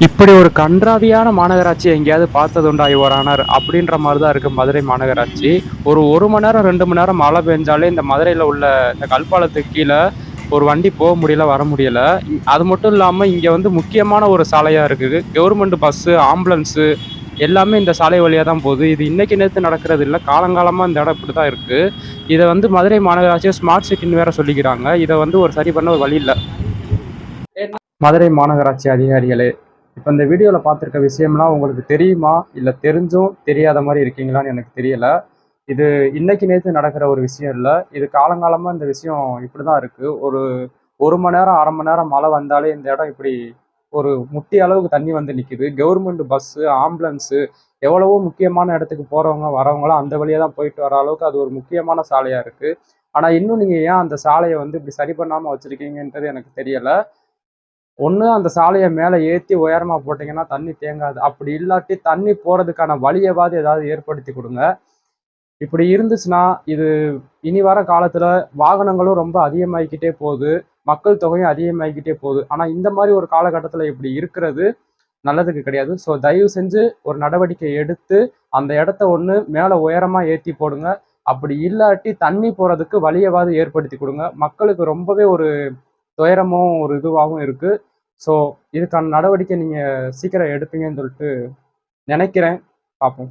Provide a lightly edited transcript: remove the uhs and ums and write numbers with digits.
இப்படி ஒரு கண்றாவியான மாநகராட்சி எங்கேயாவது பார்த்ததுண்டா யுவரானர் அப்படின்ற மாதிரி தான் இருக்குது மதுரை மாநகராட்சி. ஒரு மணி நேரம் 2 மணி நேரம் மழை பெஞ்சாலே இந்த மதுரையில் உள்ள இந்த கல்பாலத்துக்கு கீழே ஒரு வண்டி போக முடியல, வர முடியல. அது மட்டும் இல்லாமல் இங்கே வந்து முக்கியமான ஒரு சாலையாக இருக்குது. கவர்மெண்ட் பஸ்ஸு, ஆம்புலன்ஸு எல்லாமே இந்த சாலை வழியாக தான் போகுது. இது இன்னைக்கு நேற்று நடக்கிறது இல்லை, காலங்காலமாக இந்த இடம் இப்படி தான் இருக்குது. இதை வந்து மதுரை மாநகராட்சியை ஸ்மார்ட் சிட்டின்னு வேற சொல்லிக்கிறாங்க. இதை வந்து ஒரு சரி பண்ண ஒரு வழி இல்லை. மதுரை மாநகராட்சி அதிகாரிகளே, இப்போ இந்த வீடியோவில் பார்த்துருக்க விஷயம்லாம் உங்களுக்கு தெரியுமா, இல்லை தெரிஞ்சும் தெரியாத மாதிரி இருக்கீங்களான்னு எனக்கு தெரியல. இது இன்னைக்கு நேற்று நடக்கிற ஒரு விஷயம் இல்லை, இது காலங்காலமாக இந்த விஷயம் இப்படி தான் இருக்குது. ஒரு மணி நேரம் 1/2 மணி நேரம் மழை வந்தாலே இந்த இடம் இப்படி ஒரு முட்டி அளவுக்கு தண்ணி வந்து நிற்கிது. கவர்மெண்ட் பஸ்ஸு, ஆம்புலன்ஸு, எவ்வளவோ முக்கியமான இடத்துக்கு போகிறவங்க வரவங்களாம் அந்த வழியாக தான் போயிட்டு வர அளவுக்கு அது ஒரு முக்கியமான சாலையாக இருக்குது. ஆனால் இன்னும் நீங்கள் ஏன் அந்த சாலையை வந்து இப்படி சரி பண்ணாமல் வச்சுருக்கீங்கன்றது எனக்கு தெரியலை. ஒன்று அந்த சாலையை மேலே ஏற்றி உயரமாக போட்டிங்கன்னா தண்ணி தேங்காது. அப்படி இல்லாட்டி தண்ணி போகிறதுக்கான வழியவாது ஏதாவது ஏற்படுத்தி கொடுங்க. இப்படி இருந்துச்சுன்னா இது இனி வர காலத்தில் வாகனங்களும் ரொம்ப அதிகமாகிக்கிட்டே போகுது, மக்கள் தொகையும் அதிகமாகிக்கிட்டே போகுது. ஆனால் இந்த மாதிரி ஒரு காலகட்டத்தில் இப்படி இருக்கிறது நல்லதுக்கு கிடையாது. ஸோ தயவு செஞ்சு ஒரு நடவடிக்கை எடுத்து அந்த இடத்த ஒன்று மேலே உயரமாக ஏற்றி போடுங்க. அப்படி இல்லாட்டி தண்ணி போகிறதுக்கு வழியவாது ஏற்படுத்தி கொடுங்க. மக்களுக்கு ரொம்பவே ஒரு துயரமும் ஒரு இதுவாகவும் இருக்குது. ஸோ இதுக்கான நடவடிக்கை நீங்கள் சீக்கிரம் எடுப்பீங்கன்னு சொல்லிட்டு நினைக்கிறேன். பார்ப்போம்.